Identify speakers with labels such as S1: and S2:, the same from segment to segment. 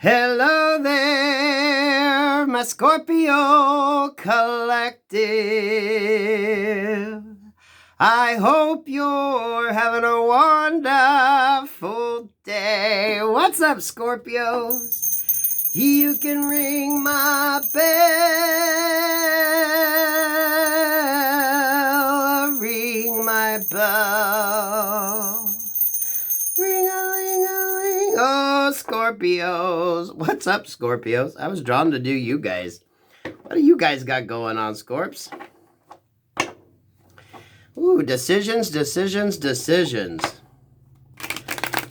S1: Hello there, my Scorpio collective. I hope you're having a wonderful day. What's up, Scorpios? You can ring my bell, ring my bell. Ring-a-ling-a-ling. Oh, Scorpios. What's up, Scorpios? I was drawn to do you guys. What do you guys got going on, Scorps? Ooh, decisions, decisions, decisions.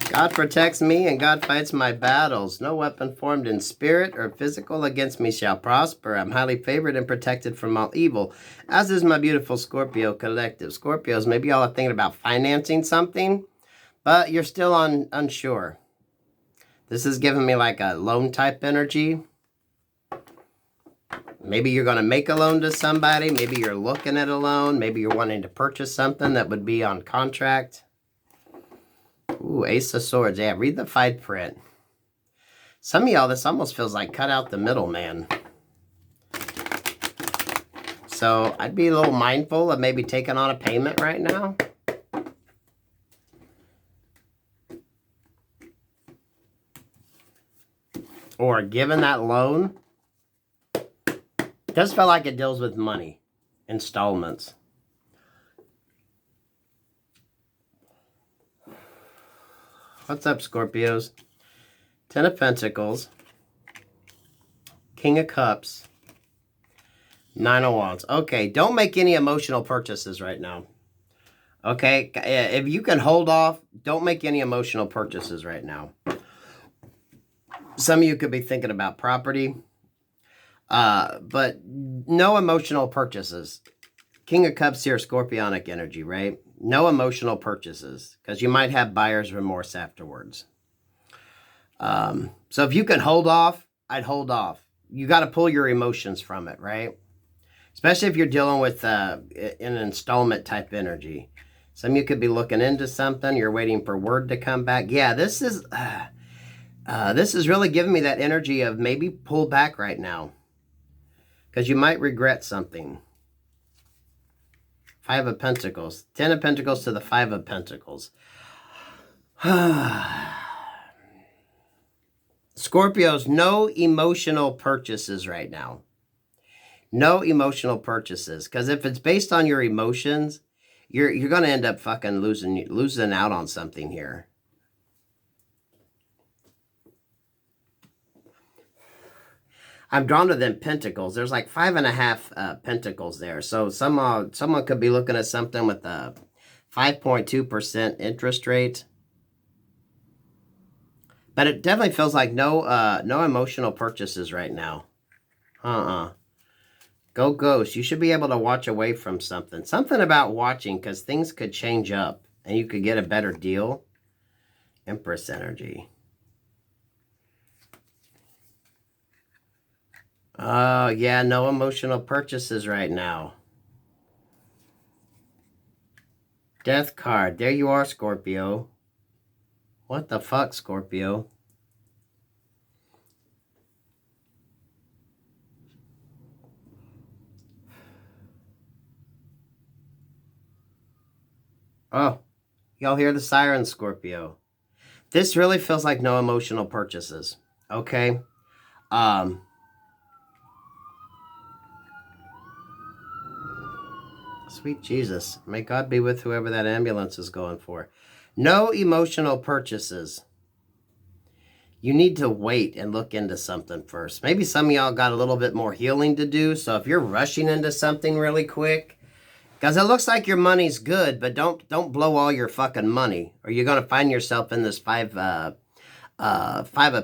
S1: God protects me and God fights my battles. No weapon formed in spirit or physical against me shall prosper. I'm highly favored and protected from all evil, as is my beautiful Scorpio collective. Scorpios, maybe y'all are thinking about financing something, but you're still unsure. This is giving me like a loan type energy. Maybe you're going to make a loan to somebody. Maybe you're looking at a loan. Maybe you're wanting to purchase something that would be on contract. Ooh, Ace of Swords. Yeah, read the fine print. Some of y'all, this almost feels like cut out the middleman. So I'd be a little mindful of maybe taking on a payment right now. Or given that loan. It does feel like it deals with money. Installments. What's up, Scorpios? Ten of Pentacles. King of Cups. Nine of Wands. Okay, don't make any emotional purchases right now. Okay, if you can hold off, don't make any emotional purchases right now. Some of you could be thinking about property, but no emotional purchases. King of Cups here, Scorpionic energy, right? No emotional purchases, because you might have buyer's remorse afterwards. So if you can hold off, I'd hold off. You got to pull your emotions from it, right? Especially if you're dealing with an installment type energy. Some of you could be looking into something. You're waiting for word to come back. Yeah, this is really giving me that energy of maybe pull back right now, because you might regret something. Five of Pentacles. Ten of Pentacles to the Five of Pentacles. Scorpios, no emotional purchases right now. No emotional purchases. Because if it's based on your emotions, you're going to end up fucking losing out on something here. I'm drawn to them pentacles. There's like 5.5 pentacles there. So someone could be looking at something with a 5.2% interest rate. But it definitely feels like no emotional purchases right now. Go Ghost. You should be able to watch away from something. Something about watching, because things could change up and you could get a better deal. Empress energy. Oh, yeah, no emotional purchases right now. Death card. There you are, Scorpio. What the fuck, Scorpio? Oh, y'all hear the siren, Scorpio. This really feels like no emotional purchases, okay? Sweet Jesus. May God be with whoever that ambulance is going for. No emotional purchases. You need to wait and look into something first. Maybe some of y'all got a little bit more healing to do. So if you're rushing into something really quick, because it looks like your money's good, but don't blow all your fucking money, or you're going to find yourself in this Five of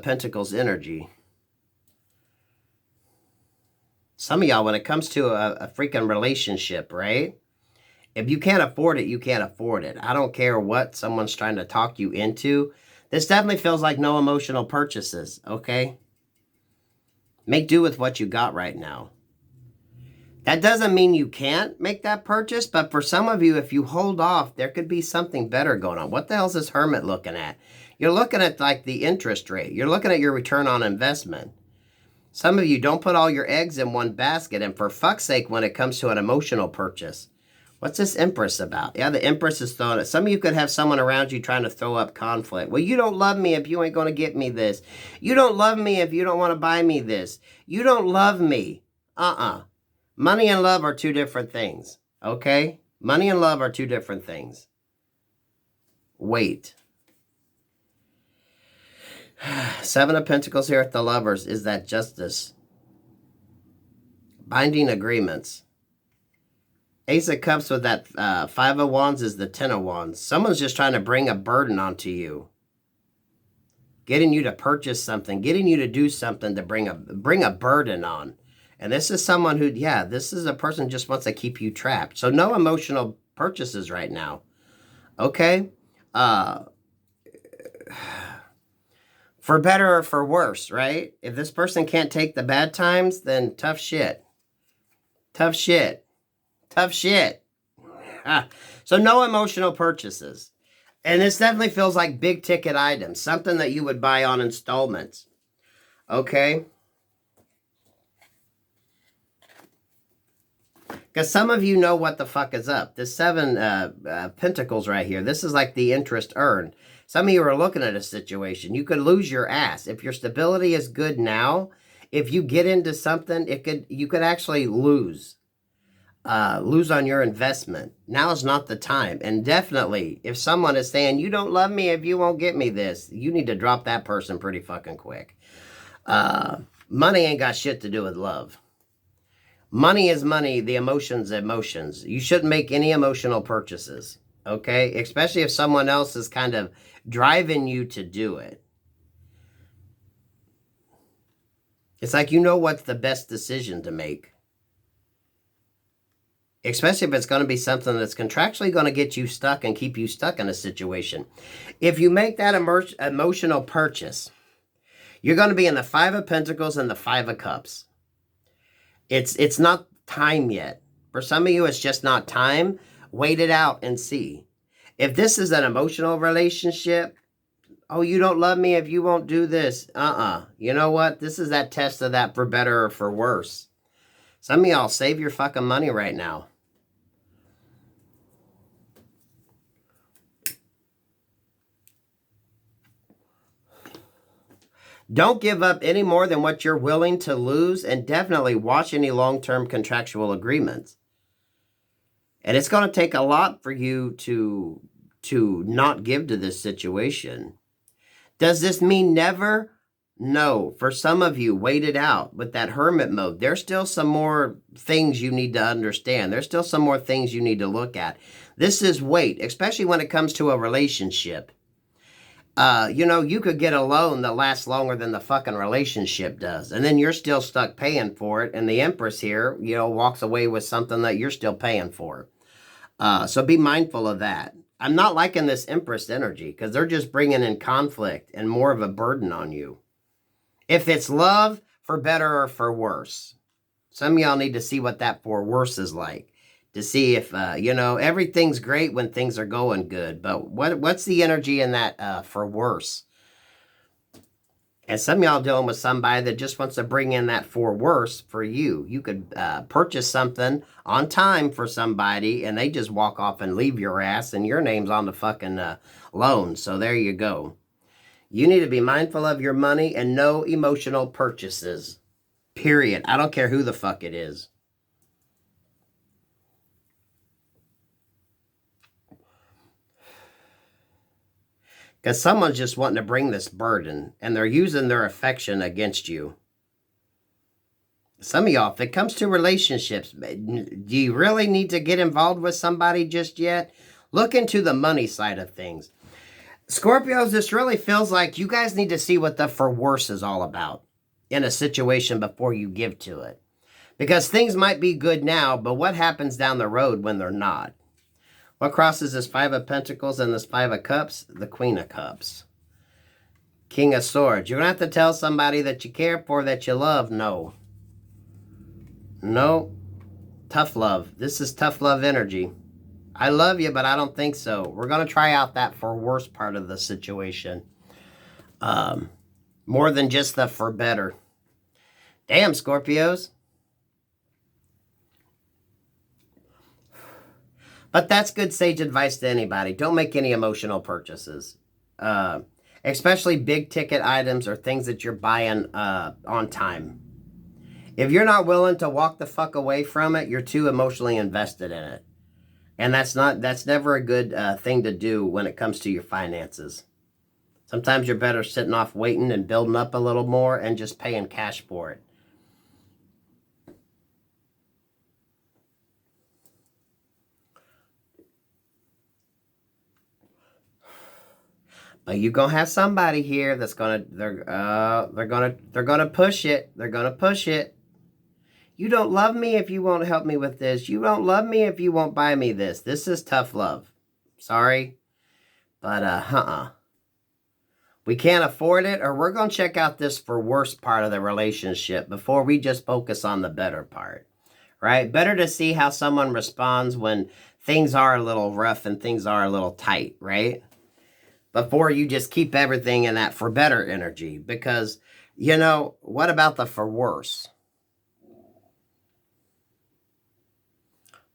S1: Pentacles energy. Some of y'all, when it comes to a freaking relationship, right? If you can't afford it, you can't afford it. I don't care what someone's trying to talk you into. This definitely feels like no emotional purchases, okay? Make do with what you got right now. That doesn't mean you can't make that purchase, but for some of you, if you hold off, there could be something better going on. What the hell is this Hermit looking at? You're looking at like the interest rate. You're looking at your return on investment. Some of you don't put all your eggs in one basket. And for fuck's sake, when it comes to an emotional purchase, what's this Empress about? Yeah, the Empress is throwing it. Some of you could have someone around you trying to throw up conflict. Well, you don't love me if you ain't going to get me this. You don't love me if you don't want to buy me this. You don't love me. Money and love are two different things. Okay? Money and love are two different things. Wait. Seven of Pentacles here at the Lovers is that justice. Binding agreements. Ace of Cups with that Five of Wands is the Ten of Wands. Someone's just trying to bring a burden onto you. Getting you to purchase something. Getting you to do something to bring a burden on. And this is someone who, yeah, this is a person who just wants to keep you trapped. So no emotional purchases right now. Okay? For better or for worse, right? If this person can't take the bad times, then tough shit. Tough shit. Tough shit. So no emotional purchases. And this definitely feels like big ticket items. Something that you would buy on installments. Okay? Because some of you know what the fuck is up. This Seven Pentacles right here. This is like the interest earned. Some of you are looking at a situation. You could lose your ass. If your stability is good now, if you get into something, you could actually lose. Lose on your investment. Now is not the time. And definitely, if someone is saying, you don't love me if you won't get me this, you need to drop that person pretty fucking quick. Money ain't got shit to do with love. Money is money. The emotions, emotions. You shouldn't make any emotional purchases. Okay? Especially if someone else is kind of driving you to do it. It's like you know what's the best decision to make. Especially if it's going to be something that's contractually going to get you stuck and keep you stuck in a situation. If you make that emotional purchase, you're going to be in the Five of Pentacles and the Five of Cups. It's not time yet. For some of you, it's just not time. Wait it out and see. If this is an emotional relationship, oh, you don't love me if you won't do this. You know what? This is that test of that for better or for worse. Some of y'all save your fucking money right now. Don't give up any more than what you're willing to lose, and definitely watch any long-term contractual agreements. And it's going to take a lot for you to not give to this situation. Does this mean never? No. For some of you, wait it out with that hermit mode. There's still some more things you need to understand. There's still some more things you need to look at. This is wait, especially when it comes to a relationship. You could get a loan that lasts longer than the fucking relationship does. And then you're still stuck paying for it. And the Empress here, walks away with something that you're still paying for. So be mindful of that. I'm not liking this Empress energy because they're just bringing in conflict and more of a burden on you. If it's love, for better or for worse. Some of y'all need to see what that for worse is like. To see if, everything's great when things are going good. But what's the energy in that for worse? And some of y'all dealing with somebody that just wants to bring in that for worse for you. You could purchase something on time for somebody and they just walk off and leave your ass and your name's on the fucking loan. So there you go. You need to be mindful of your money and no emotional purchases. Period. I don't care who the fuck it is. Because someone's just wanting to bring this burden and they're using their affection against you. Some of y'all, if it comes to relationships, do you really need to get involved with somebody just yet? Look into the money side of things. Scorpios, this really feels like you guys need to see what the for worse is all about in a situation before you give to it. Because things might be good now, but what happens down the road when they're not? What crosses this Five of Pentacles and this Five of Cups? The Queen of Cups. King of Swords. You're going to have to tell somebody that you care for, that you love. No. No. Tough love. This is tough love energy. I love you, but I don't think so. We're going to try out that for worse part of the situation. More than just the for better. Damn, Scorpios. But that's good sage advice to anybody. Don't make any emotional purchases. Especially big ticket items or things that you're buying on time. If you're not willing to walk the fuck away from it, you're too emotionally invested in it. And that's never a good thing to do when it comes to your finances. Sometimes you're better sitting off waiting and building up a little more and just paying cash for it. But you're gonna have somebody here that's they're gonna push it. They're gonna push it. You don't love me if you won't help me with this. You don't love me if you won't buy me this. This is tough love. Sorry. But we can't afford it, or we're gonna check out this for worse part of the relationship before we just focus on the better part. Right? Better to see how someone responds when things are a little rough and things are a little tight, right? Before you just keep everything in that for better energy. Because, you know, what about the for worse?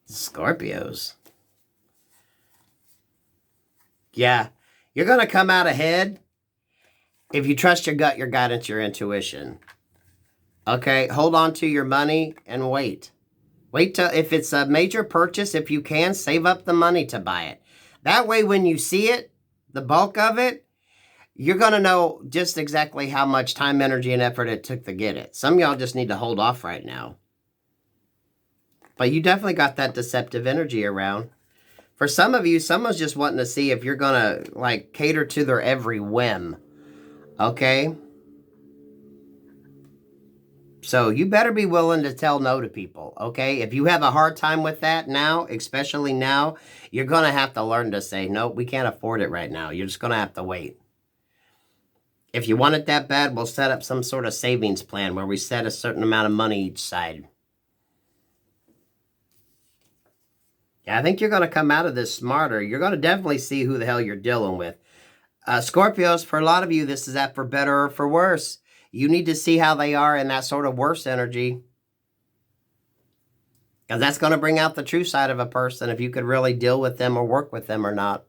S1: Scorpios. Yeah, you're going to come out ahead if you trust your gut, your guidance, your intuition. Okay, hold on to your money and wait. Wait till, if it's a major purchase, if you can, save up the money to buy it. That way, when you see it, the bulk of it, you're going to know just exactly how much time, energy, and effort it took to get it. Some of y'all just need to hold off right now. But you definitely got that deceptive energy around. For some of you, someone's just wanting to see if you're going to, like, cater to their every whim. Okay? So you better be willing to tell no to people, okay? If you have a hard time with that now, especially now, you're going to have to learn to say, no, we can't afford it right now. You're just going to have to wait. If you want it that bad, we'll set up some sort of savings plan where we set a certain amount of money each side. Yeah, I think you're going to come out of this smarter. You're going to definitely see who the hell you're dealing with. Scorpios, for a lot of you, this is that for better or for worse. You need to see how they are in that sort of worse energy. Because that's going to bring out the true side of a person if you could really deal with them or work with them or not.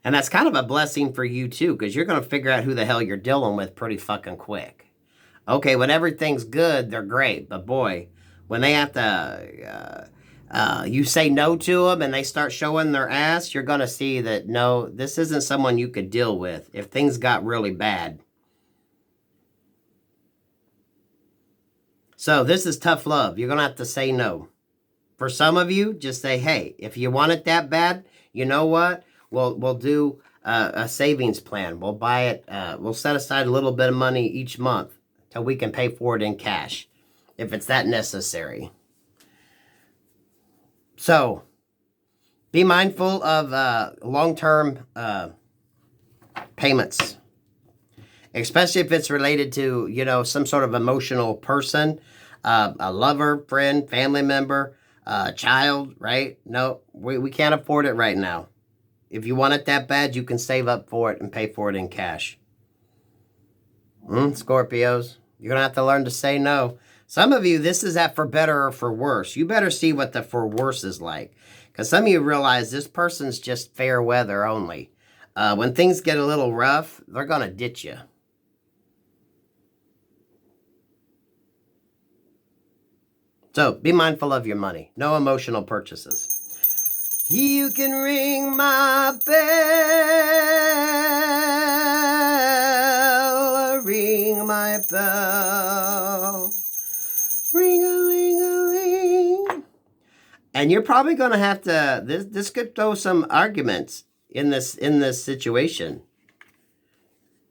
S1: And that's kind of a blessing for you too, because you're going to figure out who the hell you're dealing with pretty fucking quick. Okay, when everything's good, they're great. But boy, when they have to... you say no to them and they start showing their ass, you're going to see that, no, this isn't someone you could deal with if things got really bad. So this is tough love. You're going to have to say no. For some of you, just say, hey, if you want it that bad, you know what? We'll do a savings plan. We'll buy it. We'll set aside a little bit of money each month till we can pay for it in cash if it's that necessary. So, be mindful of long-term payments, especially if it's related to, you know, some sort of emotional person, a lover, friend, family member, child, right? No, we can't afford it right now. If you want it that bad, you can save up for it and pay for it in cash. Scorpios, you're going to have to learn to say no. Some of you, this is that for better or for worse. You better see what the for worse is like. Because some of you realize this person's just fair weather only. When things get a little rough, they're going to ditch you. So, be mindful of your money. No emotional purchases. You can ring my bell. Ring my bell. Ring-a-ling-a-ling. And you're probably going to have to, this could throw some arguments in this situation.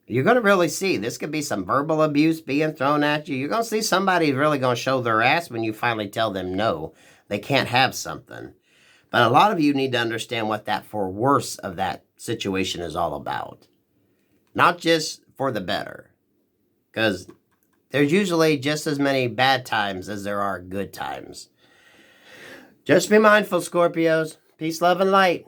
S1: You're going to really see, this could be some verbal abuse being thrown at you. You're going to see somebody really going to show their ass when you finally tell them no, they can't have something. But a lot of you need to understand what that for worse of that situation is all about. Not just for the better. Because there's usually just as many bad times as there are good times. Just be mindful, Scorpios. Peace, love, and light.